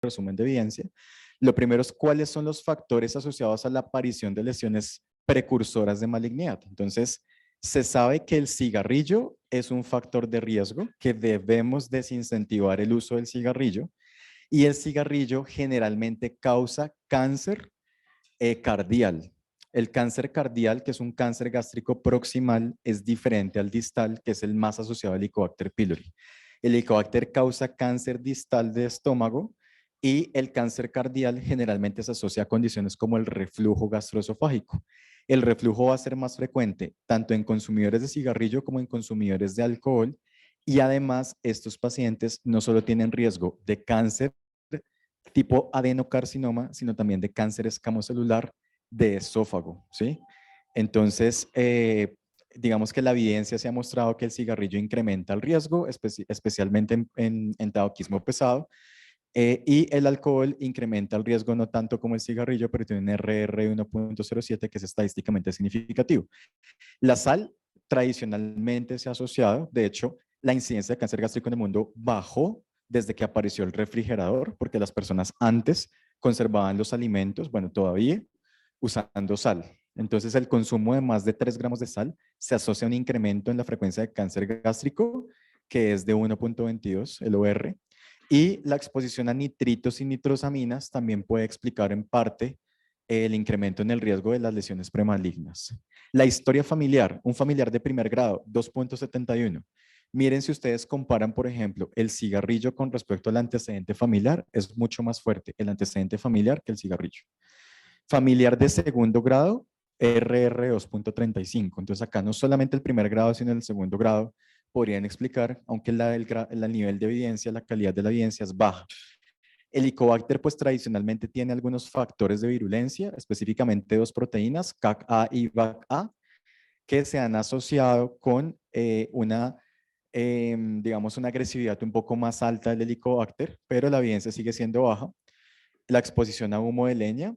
resumen de evidencia. Lo primero es cuáles son los factores asociados a la aparición de lesiones precursoras de malignidad. Entonces, se sabe que el cigarrillo es un factor de riesgo, que debemos desincentivar el uso del cigarrillo, y el cigarrillo generalmente causa cáncer cardial. El cáncer cardial, que es un cáncer gástrico proximal, es diferente al distal, que es el más asociado al Helicobacter pylori. El Helicobacter causa cáncer distal de estómago y el cáncer cardial generalmente se asocia a condiciones como el reflujo gastroesofágico. El reflujo va a ser más frecuente tanto en consumidores de cigarrillo como en consumidores de alcohol, y además estos pacientes no solo tienen riesgo de cáncer tipo adenocarcinoma, sino también de cáncer escamocelular de esófago, ¿sí? Entonces, digamos que la evidencia se ha mostrado que el cigarrillo incrementa el riesgo, especialmente en tabaquismo pesado, y el alcohol incrementa el riesgo no tanto como el cigarrillo, pero tiene un RR de 1.07 que es estadísticamente significativo. La sal tradicionalmente se ha asociado, de hecho, la incidencia de cáncer gástrico en el mundo bajó desde que apareció el refrigerador, porque las personas antes conservaban los alimentos, bueno, todavía usando sal. Entonces, el consumo de más de 3 gramos de sal se asocia a un incremento en la frecuencia de cáncer gástrico, que es de 1.22, el OR, y la exposición a nitritos y nitrosaminas también puede explicar en parte el incremento en el riesgo de las lesiones premalignas. La historia familiar, un familiar de primer grado, 2.71. Miren, si ustedes comparan, por ejemplo, el cigarrillo con respecto al antecedente familiar, es mucho más fuerte el antecedente familiar que el cigarrillo. Familiar de segundo grado, RR 2.35. Entonces acá no solamente el primer grado, sino el segundo grado podrían explicar, aunque el nivel de evidencia, la calidad de la evidencia es baja. El Helicobacter pues tradicionalmente tiene algunos factores de virulencia, específicamente dos proteínas, CAC-A y VAC-A, que se han asociado con digamos, una agresividad un poco más alta del Helicobacter, pero la evidencia sigue siendo baja. La exposición a humo de leña,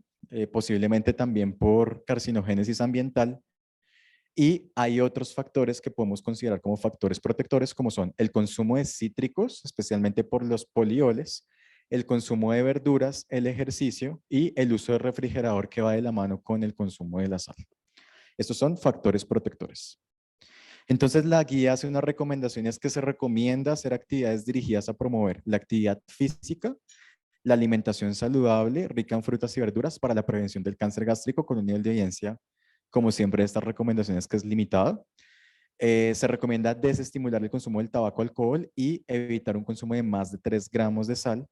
posiblemente también por carcinogénesis ambiental, y hay otros factores que podemos considerar como factores protectores, como son el consumo de cítricos, especialmente por los polioles, el consumo de verduras, el ejercicio y el uso de refrigerador, que va de la mano con el consumo de la sal. Estos son factores protectores. Entonces, la guía hace unas recomendaciones que se recomienda hacer actividades dirigidas a promover la actividad física, la alimentación saludable, rica en frutas y verduras para la prevención del cáncer gástrico, con un nivel de evidencia, como siempre, de estas recomendaciones, que es limitado. Se recomienda desestimular el consumo del tabaco, alcohol y evitar un consumo de más de 3 gramos de sal.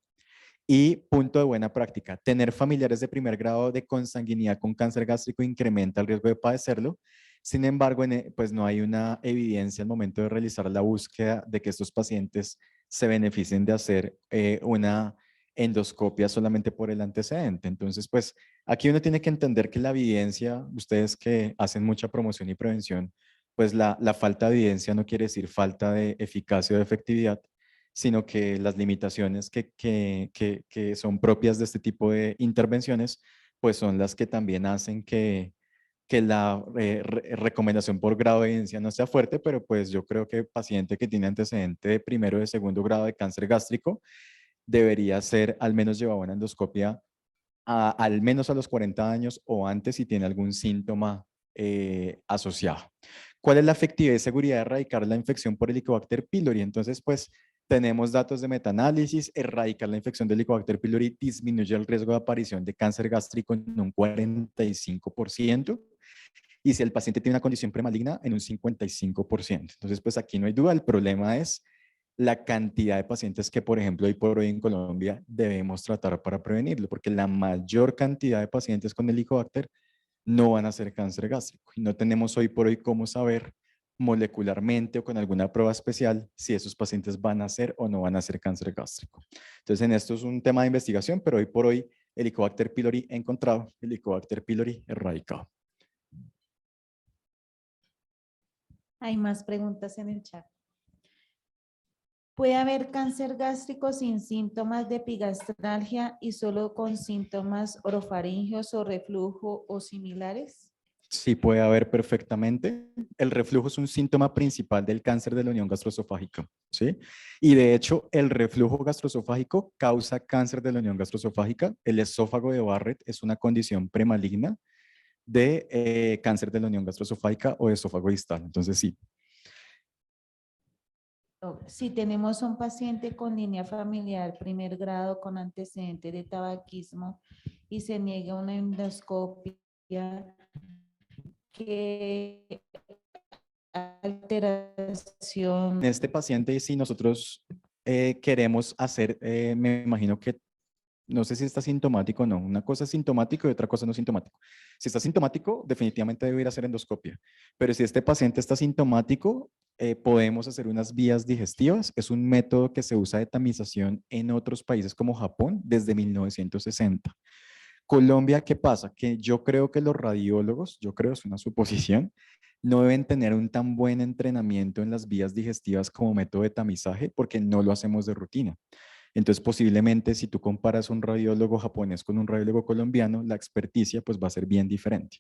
Y punto de buena práctica, tener familiares de primer grado de consanguinidad con cáncer gástrico incrementa el riesgo de padecerlo. Sin embargo, pues no hay una evidencia al momento de realizar la búsqueda de que estos pacientes se beneficien de hacer una endoscopia solamente por el antecedente. Entonces, pues aquí uno tiene que entender que la evidencia, ustedes que hacen mucha promoción y prevención, pues la falta de evidencia no quiere decir falta de eficacia o de efectividad, sino que las limitaciones que son propias de este tipo de intervenciones, pues son las que también hacen que la recomendación por grado de evidencia no sea fuerte, pero pues yo creo que el paciente que tiene antecedente de primero o de segundo grado de cáncer gástrico debería ser al menos llevado a una endoscopia al menos a los 40 años o antes si tiene algún síntoma asociado. ¿Cuál es la efectividad y seguridad de erradicar la infección por Helicobacter pylori? Entonces, pues tenemos datos de metaanálisis. Erradicar la infección de Helicobacter pylori disminuye el riesgo de aparición de cáncer gástrico en un 45%, y si el paciente tiene una condición premaligna, en un 55%. Entonces, pues aquí no hay duda, el problema es la cantidad de pacientes que, por ejemplo, hoy por hoy en Colombia debemos tratar para prevenirlo, porque la mayor cantidad de pacientes con Helicobacter no van a ser cáncer gástrico. Y no tenemos hoy por hoy cómo saber molecularmente o con alguna prueba especial si esos pacientes van a ser o no van a ser cáncer gástrico. Entonces, en esto es un tema de investigación, pero hoy por hoy Helicobacter pylori encontrado, Helicobacter pylori erradicado. Hay más preguntas en el chat. ¿Puede haber cáncer gástrico sin síntomas de epigastralgia y solo con síntomas orofaringeos o reflujo o similares? Sí, puede haber perfectamente. El reflujo es un síntoma principal del cáncer de la unión gastroesofágica, ¿sí? Y de hecho, el reflujo gastroesofágico causa cáncer de la unión gastroesofágica. El esófago de Barrett es una condición premaligna de cáncer de la unión gastroesofágica o esófago distal. Entonces, sí. Si tenemos un paciente con línea familiar primer grado con antecedente de tabaquismo y se niega una endoscopia, ¿qué En alteración? este paciente, si nosotros queremos hacer, me imagino que no sé si está sintomático o no. Una cosa es sintomático y otra cosa no sintomático. Si está sintomático, definitivamente debe ir a hacer endoscopia. Pero si este paciente está sintomático, podemos hacer unas vías digestivas. Es un método que se usa de tamización en otros países como Japón desde 1960. Colombia, ¿qué pasa? Que yo creo que los radiólogos, yo creo, es una suposición, no deben tener un tan buen entrenamiento en las vías digestivas como método de tamizaje porque no lo hacemos de rutina. Entonces, posiblemente si tú comparas un radiólogo japonés con un radiólogo colombiano, la experticia pues va a ser bien diferente.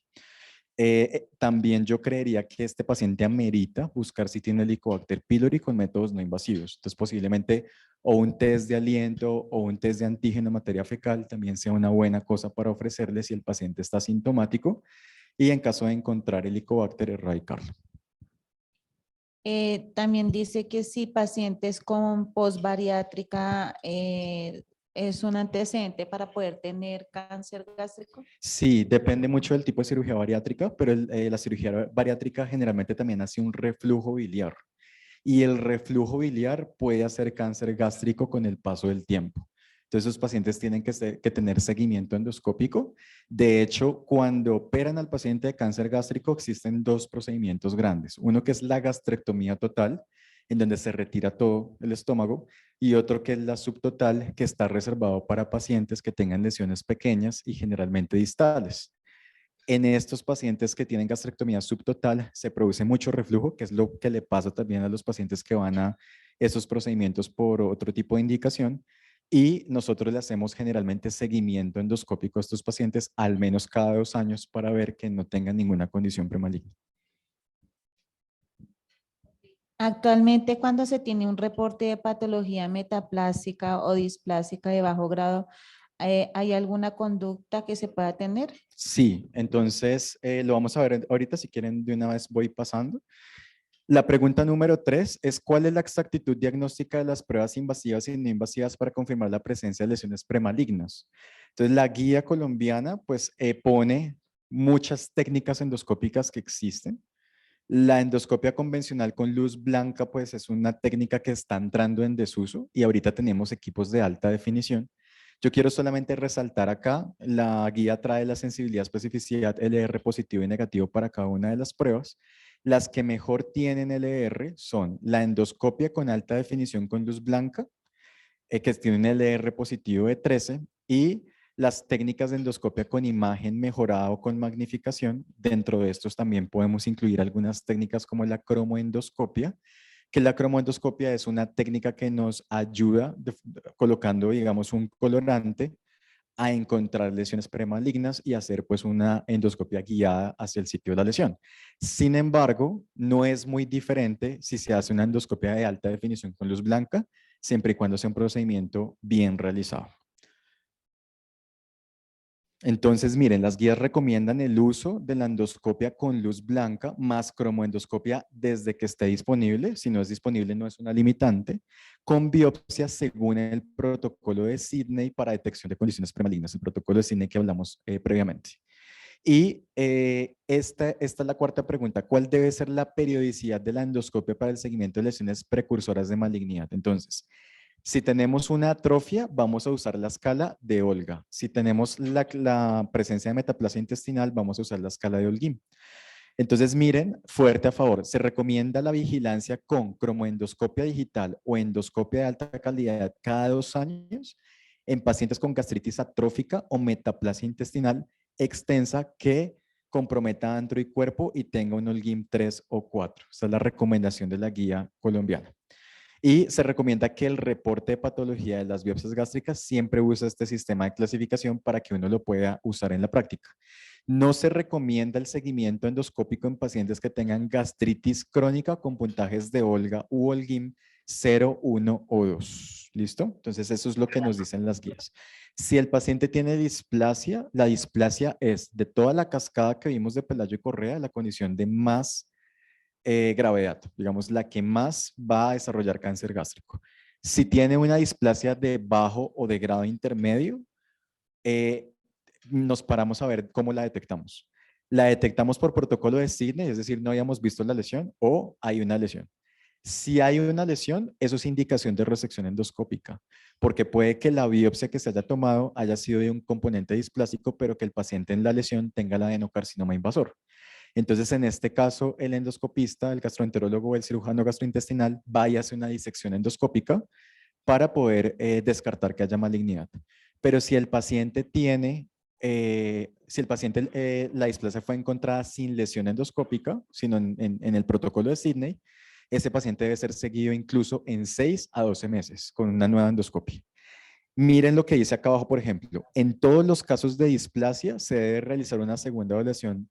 También yo creería que este paciente amerita buscar si tiene Helicobacter pylori con métodos no invasivos. Entonces, posiblemente o un test de aliento o un test de antígeno en materia fecal también sea una buena cosa para ofrecerle si el paciente está sintomático y en caso de encontrar Helicobacter, erradicarlo. También dice que si pacientes con posbariátrica es un antecedente para poder tener cáncer gástrico. Sí, depende mucho del tipo de cirugía bariátrica, pero la cirugía bariátrica generalmente también hace un reflujo biliar. Y el reflujo biliar puede hacer cáncer gástrico con el paso del tiempo. Entonces, los pacientes tienen que tener seguimiento endoscópico. De hecho, cuando operan al paciente de cáncer gástrico, existen dos procedimientos grandes. Uno que es la gastrectomía total, en donde se retira todo el estómago, y otro que es la subtotal, que está reservado para pacientes que tengan lesiones pequeñas y generalmente distales. En estos pacientes que tienen gastrectomía subtotal se produce mucho reflujo, que es lo que le pasa también a los pacientes que van a esos procedimientos por otro tipo de indicación. Y nosotros le hacemos generalmente seguimiento endoscópico a estos pacientes al menos cada 2 años para ver que no tengan ninguna condición premaligna. Actualmente, cuando se tiene un reporte de patología metaplásica o displásica de bajo grado, ¿hay alguna conducta que se pueda tener? Sí, entonces lo vamos a ver ahorita, si quieren de una vez voy pasando. La pregunta número 3 es ¿cuál es la exactitud diagnóstica de las pruebas invasivas y no invasivas para confirmar la presencia de lesiones premalignas? Entonces, la guía colombiana pues pone muchas técnicas endoscópicas que existen. La endoscopia convencional con luz blanca pues es una técnica que está entrando en desuso y ahorita tenemos equipos de alta definición. Yo quiero solamente resaltar acá, la guía trae la sensibilidad, especificidad, LR positivo y negativo para cada una de las pruebas. Las que mejor tienen LR son la endoscopia con alta definición con luz blanca, que tiene un LR positivo de 13, y las técnicas de endoscopia con imagen mejorada o con magnificación. Dentro de estos también podemos incluir algunas técnicas como la cromoendoscopia, que la cromoendoscopia es una técnica que nos ayuda colocando, digamos, un colorante a encontrar lesiones premalignas y hacer pues una endoscopia guiada hacia el sitio de la lesión. Sin embargo, no es muy diferente si se hace una endoscopia de alta definición con luz blanca, siempre y cuando sea un procedimiento bien realizado. Entonces, miren, las guías recomiendan el uso de la endoscopia con luz blanca más cromoendoscopia desde que esté disponible. Si no es disponible, no es una limitante. Con biopsia según el protocolo de Sydney para detección de condiciones premalignas, el protocolo de Sydney que hablamos previamente. Y esta es la cuarta pregunta. ¿Cuál debe ser la periodicidad de la endoscopia para el seguimiento de lesiones precursoras de malignidad? Entonces, si tenemos una atrofia, vamos a usar la escala de Olga. Si tenemos la presencia de metaplasia intestinal, vamos a usar la escala de Olguín. Entonces, miren, fuerte a favor, se recomienda la vigilancia con cromoendoscopia digital o endoscopia de alta calidad cada 2 años en pacientes con gastritis atrófica o metaplasia intestinal extensa que comprometa antro y cuerpo y tenga un Olguín 3 o 4. Esta es la recomendación de la guía colombiana. Y se recomienda que el reporte de patología de las biopsias gástricas siempre use este sistema de clasificación para que uno lo pueda usar en la práctica. No se recomienda el seguimiento endoscópico en pacientes que tengan gastritis crónica con puntajes de Olga u Olguín 0, 1 o 2. ¿Listo? Entonces eso es lo que nos dicen las guías. Si el paciente tiene displasia, la displasia es de toda la cascada que vimos de Pelayo y Correa, la condición de más gravedad, digamos, la que más va a desarrollar cáncer gástrico. Si tiene una displasia de bajo o de grado intermedio, nos paramos a ver cómo la detectamos. La detectamos por protocolo de Sidney, es decir, no habíamos visto la lesión o hay una lesión. Si hay una lesión, eso es indicación de resección endoscópica, porque puede que la biopsia que se haya tomado haya sido de un componente displásico, pero que el paciente en la lesión tenga el adenocarcinoma invasor. Entonces, en este caso, el endoscopista, el gastroenterólogo o el cirujano gastrointestinal va y hace una disección endoscópica para poder descartar que haya malignidad. Pero si el paciente tiene, la displasia fue encontrada sin lesión endoscópica, sino en el protocolo de Sidney, ese paciente debe ser seguido incluso en 6 a 12 meses con una nueva endoscopia. Miren lo que dice acá abajo, por ejemplo. En todos los casos de displasia se debe realizar una segunda evaluación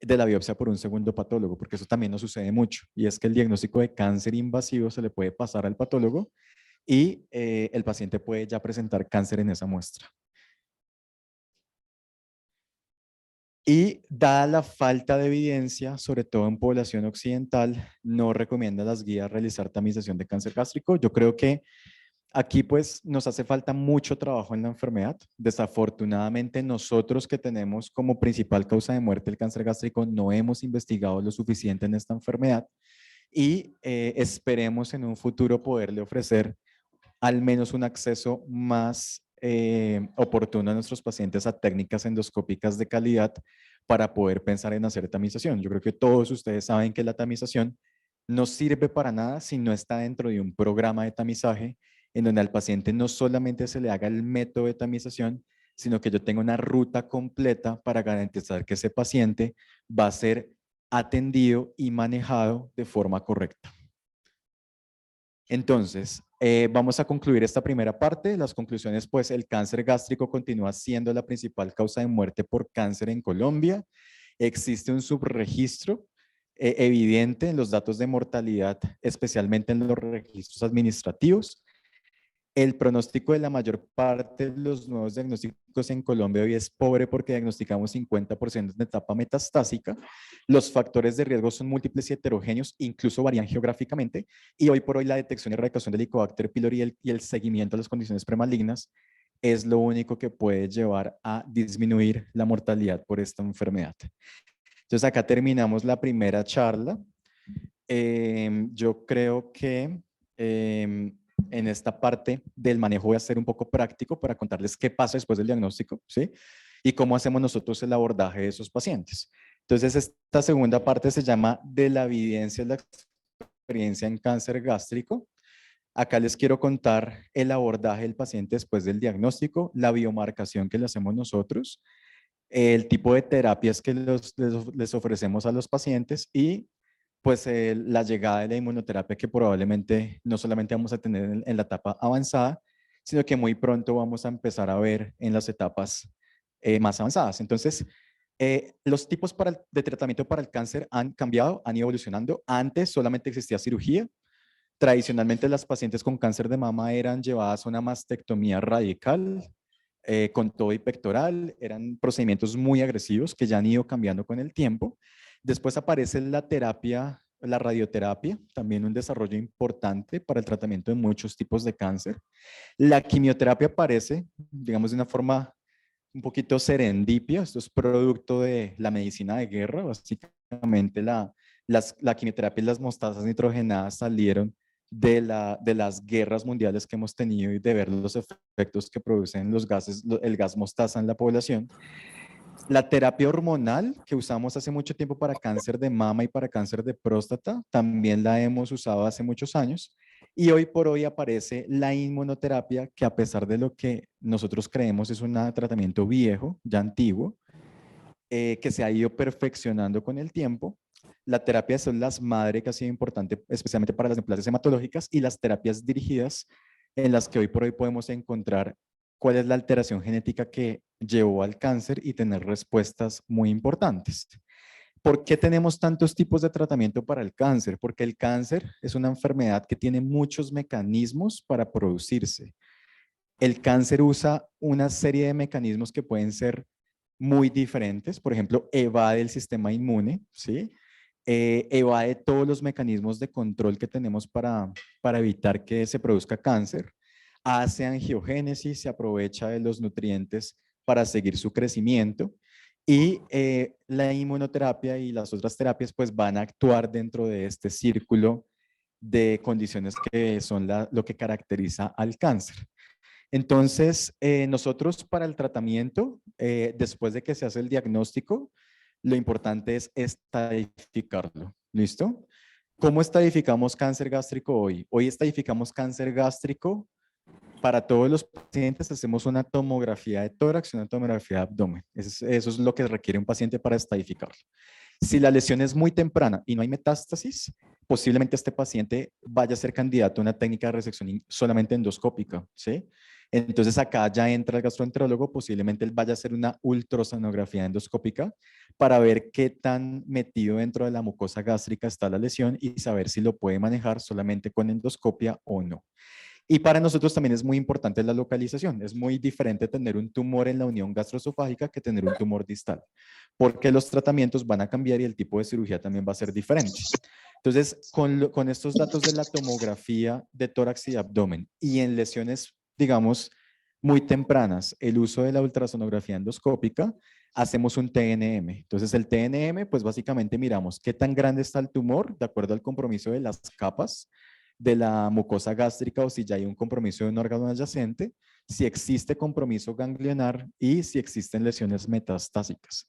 de la biopsia por un segundo patólogo, porque eso también nos sucede mucho, y es que el diagnóstico de cáncer invasivo se le puede pasar al patólogo y el paciente puede ya presentar cáncer en esa muestra. Y dada la falta de evidencia, sobre todo en población occidental, no recomienda las guías realizar tamización de cáncer gástrico. Yo creo que aquí pues nos hace falta mucho trabajo en la enfermedad. Desafortunadamente nosotros que tenemos como principal causa de muerte el cáncer gástrico no hemos investigado lo suficiente en esta enfermedad y esperemos en un futuro poderle ofrecer al menos un acceso más oportuno a nuestros pacientes a técnicas endoscópicas de calidad para poder pensar en hacer tamización. Yo creo que todos ustedes saben que la tamización no sirve para nada si no está dentro de un programa de tamizaje en donde al paciente no solamente se le haga el método de tamización, sino que yo tenga una ruta completa para garantizar que ese paciente va a ser atendido y manejado de forma correcta. Entonces, vamos a concluir esta primera parte. Las conclusiones, pues el cáncer gástrico continúa siendo la principal causa de muerte por cáncer en Colombia. Existe un subregistro evidente en los datos de mortalidad, especialmente en los registros administrativos. El pronóstico de la mayor parte de los nuevos diagnósticos en Colombia hoy es pobre porque diagnosticamos 50% en etapa metastásica. Los factores de riesgo son múltiples y heterogéneos, incluso varían geográficamente. Y hoy por hoy la detección y erradicación del Helicobacter pylori y el seguimiento de las condiciones premalignas es lo único que puede llevar a disminuir la mortalidad por esta enfermedad. Entonces acá terminamos la primera charla. Yo creo que en esta parte del manejo voy a ser un poco práctico para contarles qué pasa después del diagnóstico, ¿sí? Y cómo hacemos nosotros el abordaje de esos pacientes. Entonces, esta segunda parte se llama de la evidencia de la experiencia en cáncer gástrico. Acá les quiero contar el abordaje del paciente después del diagnóstico, la biomarcación que le hacemos nosotros, el tipo de terapias que les ofrecemos a los pacientes y pues la llegada de la inmunoterapia que probablemente no solamente vamos a tener en la etapa avanzada, sino que muy pronto vamos a empezar a ver en las etapas más avanzadas. Entonces, los tipos de tratamiento para el cáncer han cambiado, han ido evolucionando. Antes solamente existía cirugía. Tradicionalmente las pacientes con cáncer de mama eran llevadas a una mastectomía radical, con todo y pectoral. Eran procedimientos muy agresivos que ya han ido cambiando con el tiempo. Después aparece la terapia, la radioterapia, también un desarrollo importante para el tratamiento de muchos tipos de cáncer. La quimioterapia aparece, digamos, de una forma un poquito serendipia. Esto es producto de la medicina de guerra. Básicamente la quimioterapia y las mostazas nitrogenadas salieron de las guerras mundiales que hemos tenido y de ver los efectos que producen los gases, el gas mostaza en la población. La terapia hormonal que usamos hace mucho tiempo para cáncer de mama y para cáncer de próstata, también la hemos usado hace muchos años. Y hoy por hoy aparece la inmunoterapia, que a pesar de lo que nosotros creemos es un tratamiento viejo, ya antiguo, que se ha ido perfeccionando con el tiempo. La terapia de células madre, que ha sido importante especialmente para las neoplasias hematológicas, y las terapias dirigidas, en las que hoy por hoy podemos encontrar cuál es la alteración genética que llevó al cáncer y tener respuestas muy importantes. ¿Por qué tenemos tantos tipos de tratamiento para el cáncer? Porque el cáncer es una enfermedad que tiene muchos mecanismos para producirse. El cáncer usa una serie de mecanismos que pueden ser muy diferentes. Por ejemplo, evade el sistema inmune, ¿sí? Evade todos los mecanismos de control que tenemos para evitar que se produzca cáncer. Hace angiogénesis, se aprovecha de los nutrientes para seguir su crecimiento. Y la inmunoterapia y las otras terapias pues van a actuar dentro de este círculo de condiciones que son lo que caracteriza al cáncer. Entonces, nosotros para el tratamiento, después de que se hace el diagnóstico, lo importante es estadificarlo. ¿Listo? ¿Cómo estadificamos cáncer gástrico hoy? Hoy estadificamos cáncer gástrico para todos los pacientes. Hacemos una tomografía de tórax y una tomografía de abdomen. Eso es lo que requiere un paciente para estadificarlo. Si la lesión es muy temprana y no hay metástasis, posiblemente este paciente vaya a ser candidato a una técnica de resección solamente endoscópica, ¿sí? Entonces acá ya entra el gastroenterólogo, posiblemente él vaya a hacer una ultrasonografía endoscópica para ver qué tan metido dentro de la mucosa gástrica está la lesión y saber si lo puede manejar solamente con endoscopia o no. Y para nosotros también es muy importante la localización. Es muy diferente tener un tumor en la unión gastroesofágica que tener un tumor distal, porque los tratamientos van a cambiar y el tipo de cirugía también va a ser diferente. Entonces, con estos datos de la tomografía de tórax y abdomen y en lesiones, digamos, muy tempranas, el uso de la ultrasonografía endoscópica, hacemos un TNM. Entonces, el TNM, pues básicamente miramos qué tan grande está el tumor de acuerdo al compromiso de las capas de la mucosa gástrica o si ya hay un compromiso de un órgano adyacente, si existe compromiso ganglionar y si existen lesiones metastásicas.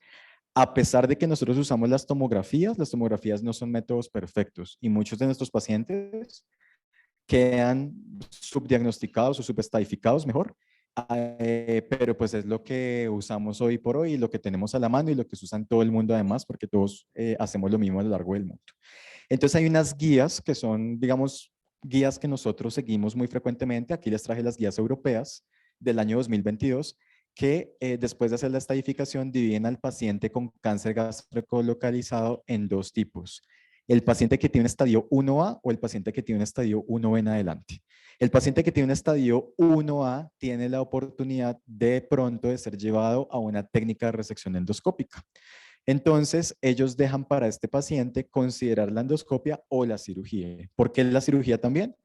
A pesar de que nosotros usamos las tomografías no son métodos perfectos y muchos de nuestros pacientes quedan subdiagnosticados o subestadificados mejor, pero pues es lo que usamos hoy por hoy, lo que tenemos a la mano y lo que se usa en todo el mundo además, porque todos hacemos lo mismo a lo largo del mundo. Entonces hay unas guías que son, digamos, guías que nosotros seguimos muy frecuentemente. Aquí les traje las guías europeas del año 2022 que después de hacer la estadificación dividen al paciente con cáncer gástrico localizado en dos tipos. El paciente que tiene un estadio 1A o el paciente que tiene un estadio 1B en adelante. El paciente que tiene un estadio 1A tiene la oportunidad de pronto de ser llevado a una técnica de resección endoscópica. Entonces, ellos dejan para este paciente considerar la endoscopia o la cirugía. ¿Por qué la cirugía también?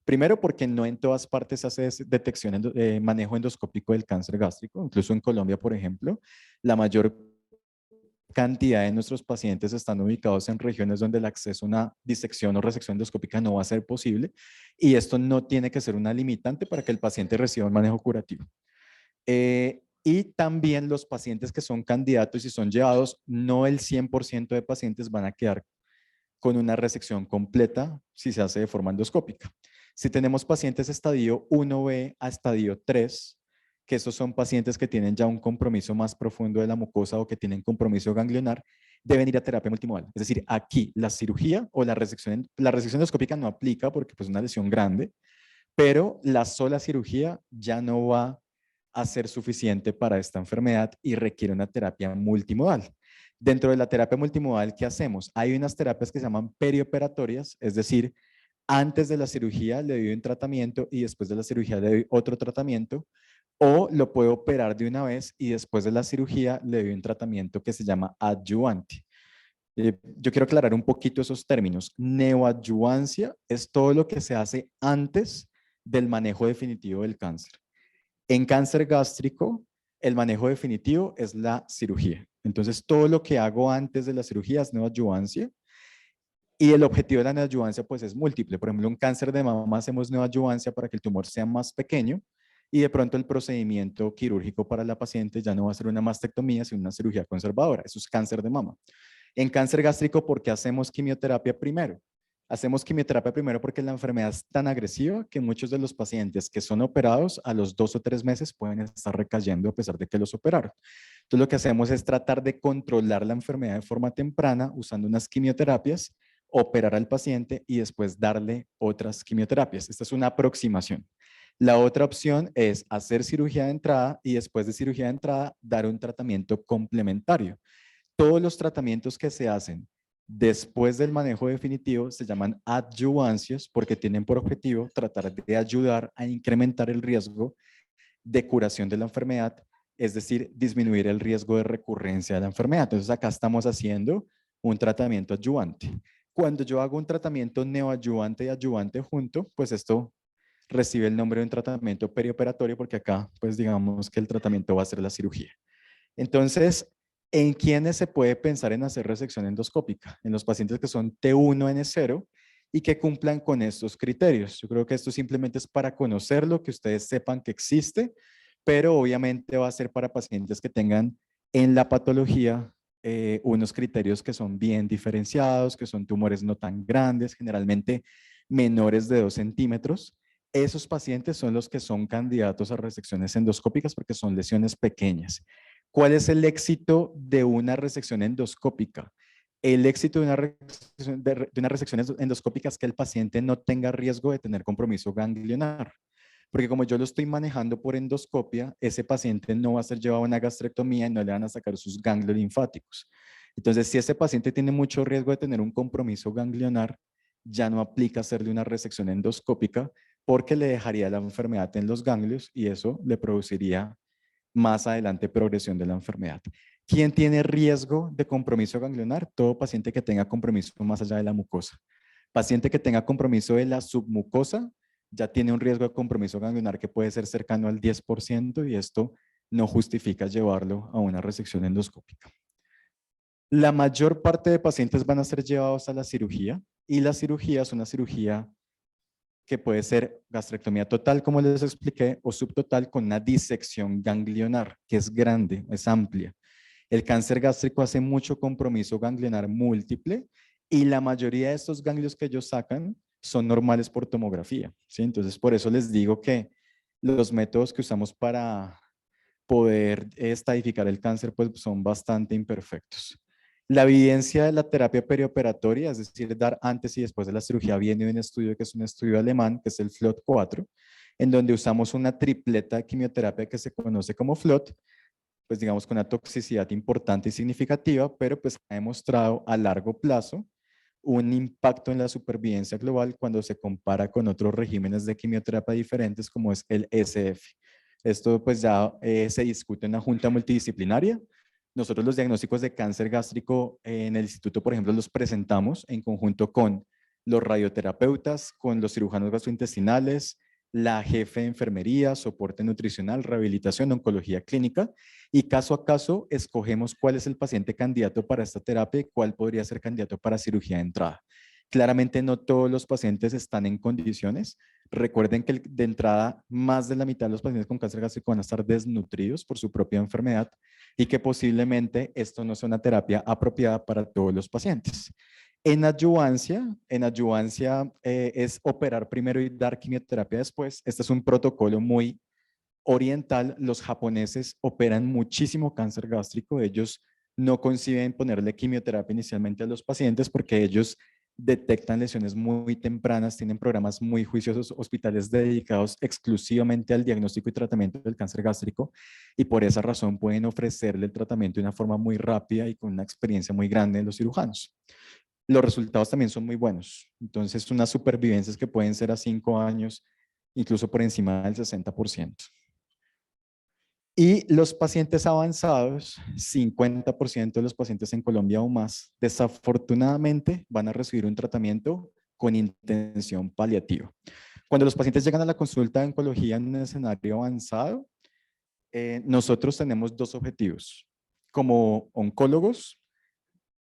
Primero, porque no en todas partes hace detección, manejo endoscópico del cáncer gástrico. Incluso en Colombia, por ejemplo, la mayor cantidad de nuestros pacientes están ubicados en regiones donde el acceso a una disección o resección endoscópica no va a ser posible. Y esto no tiene que ser una limitante para que el paciente reciba un manejo curativo. Y también los pacientes que son candidatos y son llevados, no el 100% de pacientes van a quedar con una resección completa si se hace de forma endoscópica. Si tenemos pacientes estadio 1B a estadio 3, que estos son pacientes que tienen ya un compromiso más profundo de la mucosa o que tienen compromiso ganglionar, deben ir a terapia multimodal. Es decir, aquí la cirugía o la resección endoscópica no aplica porque pues, es una lesión grande, pero la sola cirugía ya no va a ser suficiente para esta enfermedad y requiere una terapia multimodal. Dentro de la terapia multimodal, ¿qué hacemos? Hay unas terapias que se llaman perioperatorias, es decir, antes de la cirugía le doy un tratamiento y después de la cirugía le doy otro tratamiento, o lo puedo operar de una vez y después de la cirugía le doy un tratamiento que se llama adyuvante. Yo quiero aclarar un poquito esos términos. Neoadyuvancia es todo lo que se hace antes del manejo definitivo del cáncer. En cáncer gástrico, el manejo definitivo es la cirugía. Entonces, todo lo que hago antes de la cirugía es neoadyuvancia. Y el objetivo de la neoadyuvancia pues es múltiple. Por ejemplo, un cáncer de mama hacemos neoadyuvancia para que el tumor sea más pequeño y de pronto el procedimiento quirúrgico para la paciente ya no va a ser una mastectomía, sino una cirugía conservadora. Eso es cáncer de mama. En cáncer gástrico, ¿por qué hacemos quimioterapia primero? Hacemos quimioterapia primero porque la enfermedad es tan agresiva que muchos de los pacientes que son operados a los 2 o 3 meses pueden estar recayendo a pesar de que los operaron. Entonces lo que hacemos es tratar de controlar la enfermedad de forma temprana usando unas quimioterapias, operar al paciente y después darle otras quimioterapias. Esta es una aproximación. La otra opción es hacer cirugía de entrada y después de cirugía de entrada dar un tratamiento complementario. Todos los tratamientos que se hacen después del manejo definitivo se llaman adyuvancias porque tienen por objetivo tratar de ayudar a incrementar el riesgo de curación de la enfermedad, es decir, disminuir el riesgo de recurrencia de la enfermedad. Entonces acá estamos haciendo un tratamiento adyuvante. Cuando yo hago un tratamiento neoadyuvante y adyuvante junto, pues esto recibe el nombre de un tratamiento perioperatorio porque acá, pues digamos que el tratamiento va a ser la cirugía. Entonces, ¿en quiénes se puede pensar en hacer resección endoscópica? En los pacientes que son T1N0 y que cumplan con estos criterios. Yo creo que esto simplemente es para conocerlo, que ustedes sepan que existe, pero obviamente va a ser para pacientes que tengan en la patología unos criterios que son bien diferenciados, que son tumores no tan grandes, generalmente menores de 2 centímetros. Esos pacientes son los que son candidatos a resecciones endoscópicas porque son lesiones pequeñas. ¿Cuál es el éxito de una resección endoscópica? El éxito de una resección endoscópica es que el paciente no tenga riesgo de tener compromiso ganglionar. Porque como yo lo estoy manejando por endoscopia, ese paciente no va a ser llevado a una gastrectomía y no le van a sacar sus ganglios linfáticos. Entonces, si ese paciente tiene mucho riesgo de tener un compromiso ganglionar, ya no aplica hacerle una resección endoscópica porque le dejaría la enfermedad en los ganglios y eso le produciría más adelante progresión de la enfermedad. ¿Quién tiene riesgo de compromiso ganglionar? Todo paciente que tenga compromiso más allá de la mucosa. Paciente que tenga compromiso de la submucosa ya tiene un riesgo de compromiso ganglionar que puede ser cercano al 10% y esto no justifica llevarlo a una resección endoscópica. La mayor parte de pacientes van a ser llevados a la cirugía y la cirugía es una cirugía que puede ser gastrectomía total, como les expliqué, o subtotal con una disección ganglionar, que es grande, es amplia. El cáncer gástrico hace mucho compromiso ganglionar múltiple y la mayoría de estos ganglios que ellos sacan son normales por tomografía, ¿sí? Entonces, por eso les digo que los métodos que usamos para poder estadificar el cáncer pues son bastante imperfectos. La evidencia de la terapia perioperatoria, es decir, dar antes y después de la cirugía, viene de un estudio que es un estudio alemán, que es el FLOT4, en donde usamos una tripleta de quimioterapia que se conoce como FLOT, pues digamos con una toxicidad importante y significativa, pero pues ha demostrado a largo plazo un impacto en la supervivencia global cuando se compara con otros regímenes de quimioterapia diferentes como es el SF. Esto pues ya se discute en la junta multidisciplinaria. Nosotros los diagnósticos de cáncer gástrico en el instituto, por ejemplo, los presentamos en conjunto con los radioterapeutas, con los cirujanos gastrointestinales, la jefe de enfermería, soporte nutricional, rehabilitación, oncología clínica y caso a caso escogemos cuál es el paciente candidato para esta terapia y cuál podría ser candidato para cirugía de entrada. Claramente no todos los pacientes están en condiciones. Recuerden que de entrada más de la mitad de los pacientes con cáncer gástrico van a estar desnutridos por su propia enfermedad y que posiblemente esto no sea una terapia apropiada para todos los pacientes. En adyuvancia es operar primero y dar quimioterapia después. Este es un protocolo muy oriental. Los japoneses operan muchísimo cáncer gástrico. Ellos no conciben ponerle quimioterapia inicialmente a los pacientes porque ellos detectan lesiones muy tempranas, tienen programas muy juiciosos, hospitales dedicados exclusivamente al diagnóstico y tratamiento del cáncer gástrico y por esa razón pueden ofrecerle el tratamiento de una forma muy rápida y con una experiencia muy grande en los cirujanos. Los resultados también son muy buenos. Entonces, unas supervivencias que pueden ser a 5 años, incluso por encima del 60%. Y los pacientes avanzados, 50% de los pacientes en Colombia o más, desafortunadamente van a recibir un tratamiento con intención paliativa. Cuando los pacientes llegan a la consulta de oncología en un escenario avanzado, nosotros tenemos dos objetivos. Como oncólogos,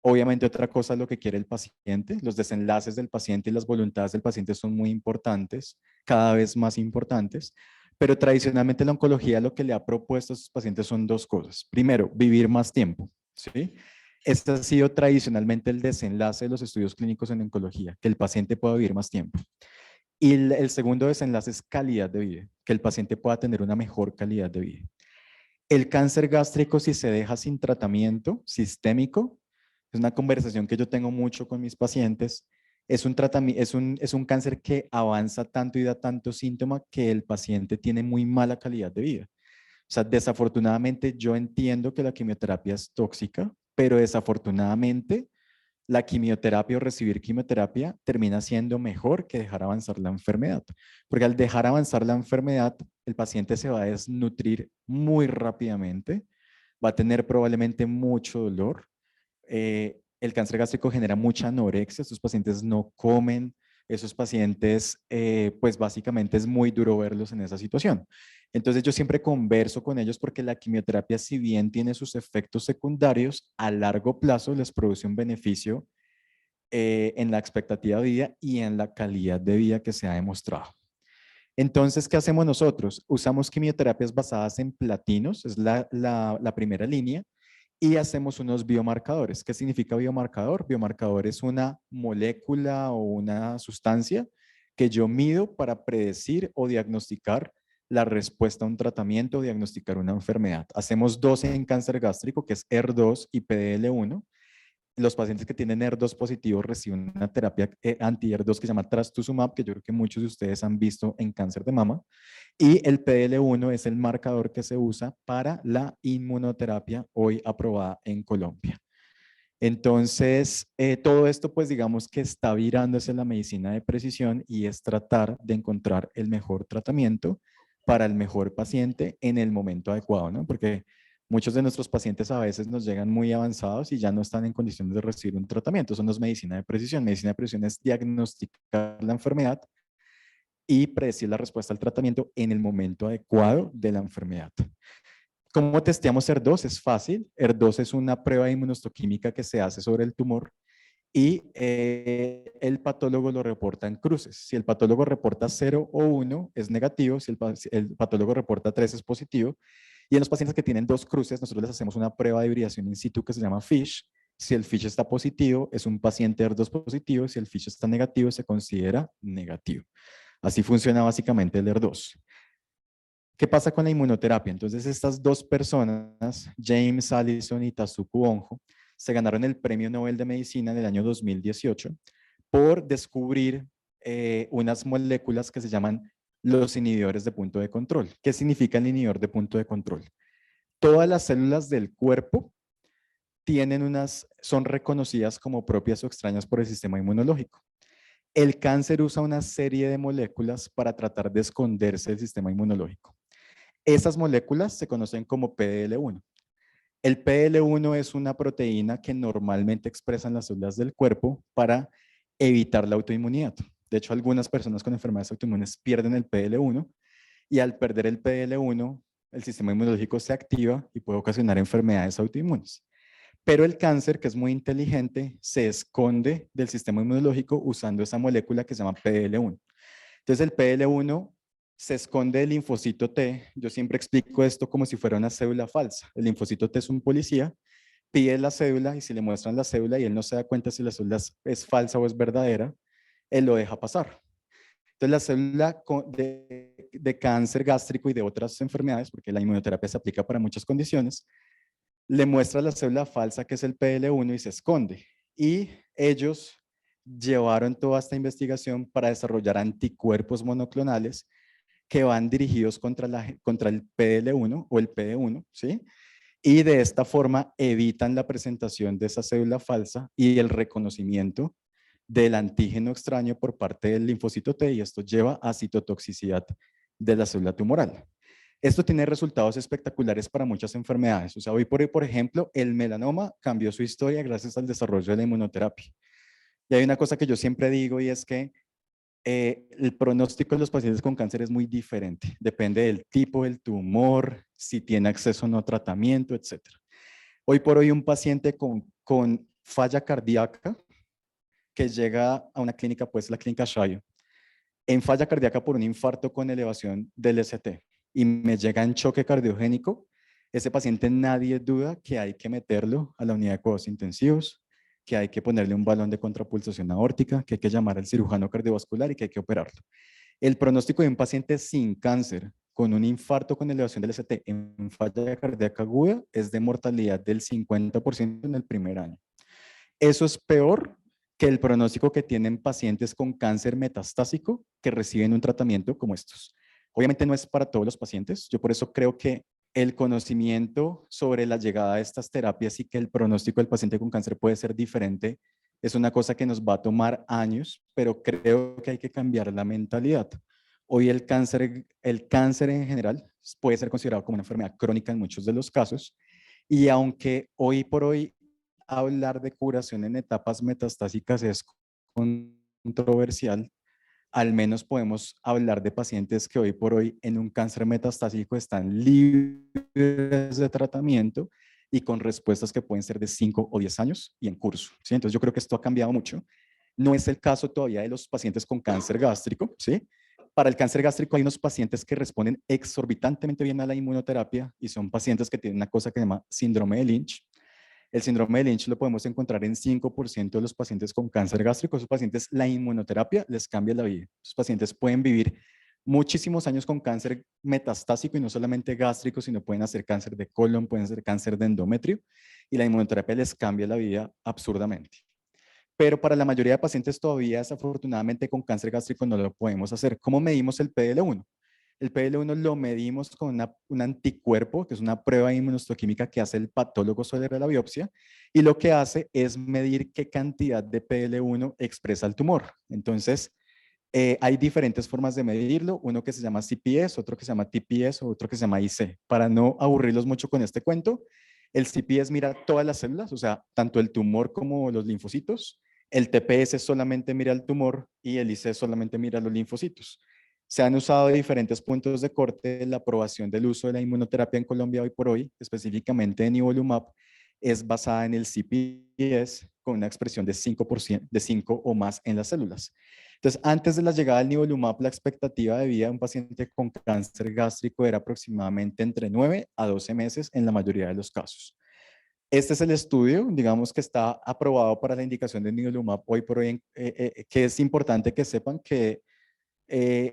obviamente otra cosa es lo que quiere el paciente. Los desenlaces del paciente y las voluntades del paciente son muy importantes, cada vez más importantes. Pero tradicionalmente la oncología lo que le ha propuesto a sus pacientes son dos cosas. Primero, vivir más tiempo, ¿sí? Este ha sido tradicionalmente el desenlace de los estudios clínicos en oncología, que el paciente pueda vivir más tiempo. Y el segundo desenlace es calidad de vida, que el paciente pueda tener una mejor calidad de vida. El cáncer gástrico, si se deja sin tratamiento sistémico, es una conversación que yo tengo mucho con mis pacientes, es un cáncer que avanza tanto y da tanto síntoma que el paciente tiene muy mala calidad de vida. O sea, desafortunadamente yo entiendo que la quimioterapia es tóxica, pero desafortunadamente la quimioterapia o recibir quimioterapia termina siendo mejor que dejar avanzar la enfermedad. Porque al dejar avanzar la enfermedad, el paciente se va a desnutrir muy rápidamente, va a tener probablemente mucho dolor. El cáncer gástrico genera mucha anorexia, estos pacientes no comen, esos pacientes, pues básicamente es muy duro verlos en esa situación. Entonces yo siempre converso con ellos porque la quimioterapia, si bien tiene sus efectos secundarios, a largo plazo les produce un beneficio en la expectativa de vida y en la calidad de vida que se ha demostrado. Entonces, ¿qué hacemos nosotros? Usamos quimioterapias basadas en platinos, es la primera línea, y hacemos unos biomarcadores. ¿Qué significa biomarcador? Biomarcador es una molécula o una sustancia que yo mido para predecir o diagnosticar la respuesta a un tratamiento o diagnosticar una enfermedad. Hacemos dos en cáncer gástrico, que es ER2 y PDL1. Los pacientes que tienen ER2 positivo reciben una terapia anti-ER2 que se llama trastuzumab, que yo creo que muchos de ustedes han visto en cáncer de mama. Y el PDL1 es el marcador que se usa para la inmunoterapia hoy aprobada en Colombia. Entonces, todo esto pues digamos que está virando hacia la medicina de precisión y es tratar de encontrar el mejor tratamiento para el mejor paciente en el momento adecuado, ¿no? Porque muchos de nuestros pacientes a veces nos llegan muy avanzados y ya no están en condiciones de recibir un tratamiento. Eso no es medicina de precisión. Medicina de precisión es diagnosticar la enfermedad y predecir la respuesta al tratamiento en el momento adecuado de la enfermedad. ¿Cómo testeamos ER2? Es fácil. ER2 es una prueba de inmunohistoquímica que se hace sobre el tumor y el patólogo lo reporta en cruces. Si el patólogo reporta 0 o 1 es negativo, si el patólogo reporta 3 es positivo. Y en los pacientes que tienen dos cruces, nosotros les hacemos una prueba de hibridación in situ que se llama FISH. Si el FISH está positivo, es un paciente ER2 positivo. Si el FISH está negativo, se considera negativo. Así funciona básicamente el ER2. ¿Qué pasa con la inmunoterapia? Entonces, estas dos personas, James Allison y Tasuku Honjo, se ganaron el Premio Nobel de Medicina en el año 2018 por descubrir unas moléculas que se llaman los inhibidores de punto de control. ¿Qué significa el inhibidor de punto de control? Todas las células del cuerpo son reconocidas como propias o extrañas por el sistema inmunológico. El cáncer usa una serie de moléculas para tratar de esconderse del sistema inmunológico. Esas moléculas se conocen como PDL1. El PDL1 es una proteína que normalmente expresan las células del cuerpo para evitar la autoinmunidad. De hecho, algunas personas con enfermedades autoinmunes pierden el PDL1 y al perder el PDL1, el sistema inmunológico se activa y puede ocasionar enfermedades autoinmunes. Pero el cáncer, que es muy inteligente, se esconde del sistema inmunológico usando esa molécula que se llama PDL1. Entonces el PDL1 se esconde del linfocito T. Yo siempre explico esto como si fuera una cédula falsa. El linfocito T es un policía, pide la cédula y si le muestran la cédula y él no se da cuenta si la cédula es falsa o es verdadera, él lo deja pasar. Entonces la célula de cáncer gástrico y de otras enfermedades, porque la inmunoterapia se aplica para muchas condiciones, le muestra la célula falsa que es el PDL1 y se esconde. Y ellos llevaron toda esta investigación para desarrollar anticuerpos monoclonales que van dirigidos contra el PDL1 o el PD1, ¿sí? Y de esta forma evitan la presentación de esa célula falsa y el reconocimiento del antígeno extraño por parte del linfocito T y esto lleva a citotoxicidad de la célula tumoral. Esto tiene resultados espectaculares para muchas enfermedades. O sea, hoy por ejemplo, el melanoma cambió su historia gracias al desarrollo de la inmunoterapia. Y hay una cosa que yo siempre digo y es que el pronóstico de los pacientes con cáncer es muy diferente. Depende del tipo del tumor, si tiene acceso o no a tratamiento, etc. Hoy por hoy un paciente con falla cardíaca que llega a una clínica, pues la clínica Shayo, en falla cardíaca por un infarto con elevación del ST y me llega en choque cardiogénico, ese paciente nadie duda que hay que meterlo a la unidad de cuidados intensivos, que hay que ponerle un balón de contrapulsación aórtica, que hay que llamar al cirujano cardiovascular y que hay que operarlo. El pronóstico de un paciente sin cáncer con un infarto con elevación del ST en falla cardíaca aguda es de mortalidad del 50% en el primer año. Eso es peor que el pronóstico que tienen pacientes con cáncer metastásico que reciben un tratamiento como estos. Obviamente no es para todos los pacientes, yo por eso creo que el conocimiento sobre la llegada de estas terapias y que el pronóstico del paciente con cáncer puede ser diferente es una cosa que nos va a tomar años, pero creo que hay que cambiar la mentalidad. Hoy el cáncer en general puede ser considerado como una enfermedad crónica en muchos de los casos, y aunque hoy por hoy hablar de curación en etapas metastásicas es controversial, al menos podemos hablar de pacientes que hoy por hoy en un cáncer metastásico están libres de tratamiento y con respuestas que pueden ser de 5 o 10 años y en curso, ¿sí? Entonces yo creo que esto ha cambiado mucho. No es el caso todavía de los pacientes con cáncer gástrico, ¿sí? Para el cáncer gástrico hay unos pacientes que responden exorbitantemente bien a la inmunoterapia y son pacientes que tienen una cosa que se llama síndrome de Lynch. El síndrome de Lynch lo podemos encontrar en 5% de los pacientes con cáncer gástrico. Esos pacientes, la inmunoterapia les cambia la vida. Esos pacientes pueden vivir muchísimos años con cáncer metastásico y no solamente gástrico, sino pueden hacer cáncer de colon, pueden hacer cáncer de endometrio y la inmunoterapia les cambia la vida absurdamente. Pero para la mayoría de pacientes todavía, desafortunadamente, con cáncer gástrico no lo podemos hacer. ¿Cómo medimos el PDL1? El PDL1 lo medimos con un anticuerpo, que es una prueba inmunohistoquímica que hace el patólogo sobre la biopsia, y lo que hace es medir qué cantidad de PDL1 expresa el tumor. Entonces, hay diferentes formas de medirlo, uno que se llama CPS, otro que se llama TPS, otro que se llama IC. Para no aburrirlos mucho con este cuento, el CPS mira todas las células, o sea, tanto el tumor como los linfocitos. El TPS solamente mira el tumor y el IC solamente mira los linfocitos. Se han usado diferentes puntos de corte. La aprobación del uso de la inmunoterapia en Colombia hoy por hoy, específicamente en nivolumab, es basada en el CPS con una expresión de 5%, de 5 o más en las células. Entonces, antes de la llegada del nivolumab, la expectativa de vida de un paciente con cáncer gástrico era aproximadamente entre 9 a 12 meses en la mayoría de los casos. Este es el estudio, digamos, que está aprobado para la indicación de nivolumab hoy por hoy, que es importante que sepan que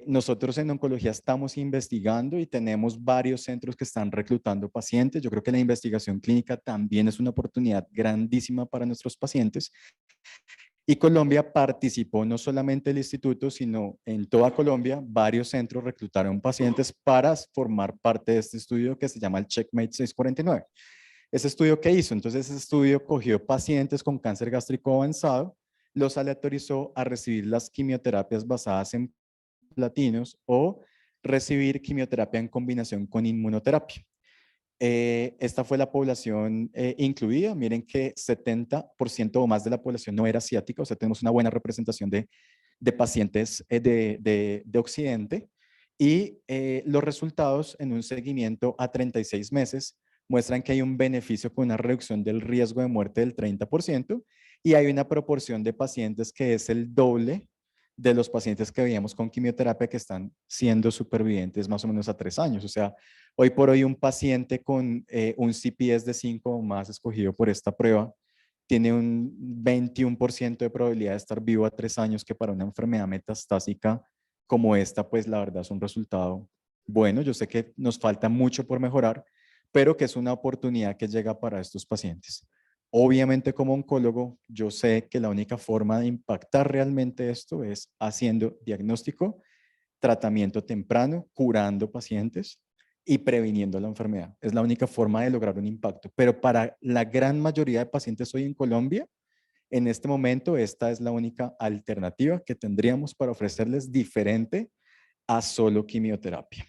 nosotros en oncología estamos investigando y tenemos varios centros que están reclutando pacientes. Yo creo que la investigación clínica también es una oportunidad grandísima para nuestros pacientes. Y Colombia participó no solamente el instituto, sino en toda Colombia, varios centros reclutaron pacientes para formar parte de este estudio que se llama el Checkmate 649. Ese estudio que hizo, entonces ese estudio cogió pacientes con cáncer gástrico avanzado, los aleatorizó a recibir las quimioterapias basadas en platinos o recibir quimioterapia en combinación con inmunoterapia. Esta fue la población incluida. Miren que 70% o más de la población no era asiática, o sea, tenemos una buena representación de pacientes de Occidente. Y los resultados en un seguimiento a 36 meses muestran que hay un beneficio con una reducción del riesgo de muerte del 30% y hay una proporción de pacientes que es el doble de los pacientes que veíamos con quimioterapia que están siendo supervivientes más o menos a 3 años. O sea, hoy por hoy un paciente con un CPS de 5 o más escogido por esta prueba tiene un 21% de probabilidad de estar vivo a 3 años, que para una enfermedad metastásica como esta, pues la verdad es un resultado bueno. Yo sé que nos falta mucho por mejorar, pero que es una oportunidad que llega para estos pacientes. Obviamente como oncólogo, yo sé que la única forma de impactar realmente esto es haciendo diagnóstico, tratamiento temprano, curando pacientes y previniendo la enfermedad. Es la única forma de lograr un impacto. Pero para la gran mayoría de pacientes hoy en Colombia, en este momento, esta es la única alternativa que tendríamos para ofrecerles diferente a solo quimioterapia.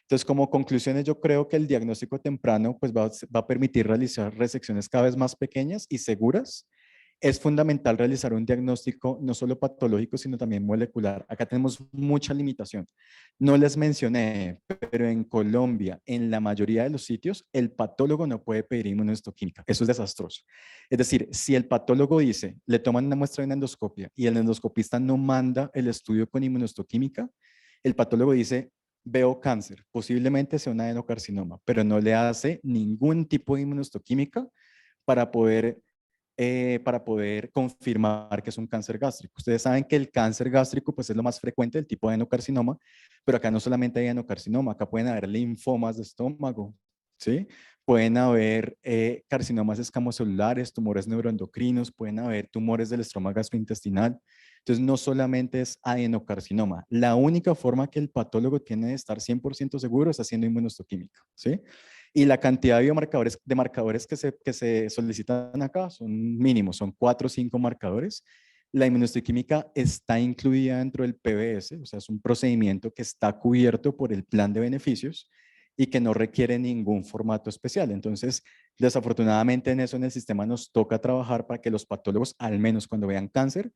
Entonces, como conclusiones, yo creo que el diagnóstico temprano pues, va a permitir realizar resecciones cada vez más pequeñas y seguras. Es fundamental realizar un diagnóstico no solo patológico, sino también molecular. Acá tenemos mucha limitación. No les mencioné, pero en Colombia, en la mayoría de los sitios, el patólogo no puede pedir inmunohistoquímica. Eso es desastroso. Es decir, si el patólogo dice, le toman una muestra de una endoscopia y el endoscopista no manda el estudio con inmunohistoquímica, el patólogo dice, veo cáncer, posiblemente sea un adenocarcinoma, pero no le hace ningún tipo de inmunohistoquímica para poder confirmar que es un cáncer gástrico. Ustedes saben que el cáncer gástrico pues, es lo más frecuente, el tipo de adenocarcinoma, pero acá no solamente hay adenocarcinoma, acá pueden haber linfomas de estómago, ¿sí? pueden haber carcinomas escamocelulares, tumores neuroendocrinos, pueden haber tumores del estroma gastrointestinal. Entonces, no solamente es adenocarcinoma. La única forma que el patólogo tiene de estar 100% seguro es haciendo inmunohistoquímica, ¿sí? Y la cantidad de biomarcadores, que se solicitan acá son mínimos, son 4 o 5 marcadores. La inmunohistoquímica está incluida dentro del PBS, o sea, es un procedimiento que está cubierto por el plan de beneficios y que no requiere ningún formato especial. Entonces, desafortunadamente en eso en el sistema nos toca trabajar para que los patólogos, al menos cuando vean cáncer,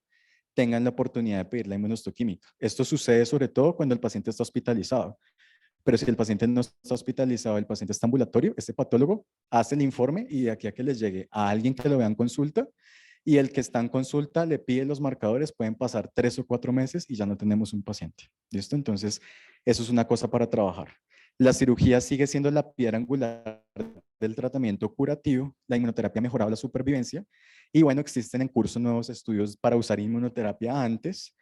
tengan la oportunidad de pedir la inmunohistoquímica. Esto sucede sobre todo cuando el paciente está hospitalizado. Pero si el paciente no está hospitalizado, el paciente está ambulatorio, este patólogo hace el informe y de aquí a que les llegue a alguien que lo vea en consulta, y el que está en consulta le pide los marcadores, pueden pasar 3 o 4 meses y ya no tenemos un paciente. ¿Listo? Entonces, eso es una cosa para trabajar. La cirugía sigue siendo la piedra angular del tratamiento curativo. La inmunoterapia ha mejorado la supervivencia y bueno, existen en curso nuevos estudios para usar inmunoterapia antes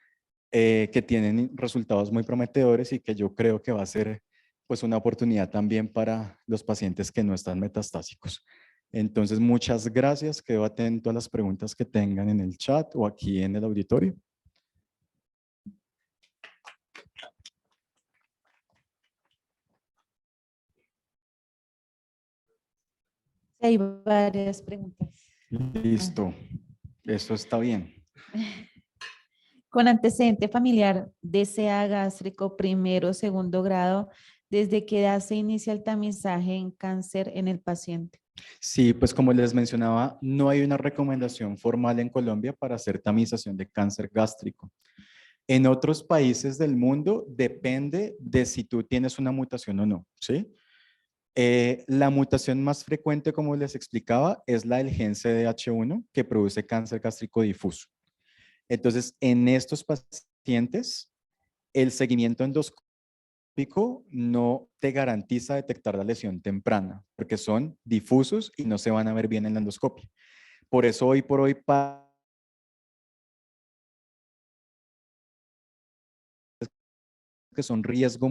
que tienen resultados muy prometedores y que yo creo que va a ser pues una oportunidad también para los pacientes que no están metastásicos. Entonces, muchas gracias. Quedo atento a las preguntas que tengan en el chat o aquí en el auditorio. Hay varias preguntas. Listo. Eso está bien. Con antecedente familiar de CA gástrico primero o segundo grado, ¿desde qué edad se inicia el tamizaje en cáncer en el paciente? Sí, pues como les mencionaba, no hay una recomendación formal en Colombia para hacer tamización de cáncer gástrico. En otros países del mundo depende de si tú tienes una mutación o no, ¿sí? La mutación más frecuente, como les explicaba, es la del gen CDH1 que produce cáncer gástrico difuso. Entonces, en estos pacientes, el seguimiento endoscópico no te garantiza detectar la lesión temprana, porque son difusos y no se van a ver bien en la endoscopia. Por eso, hoy por hoy, que son riesgo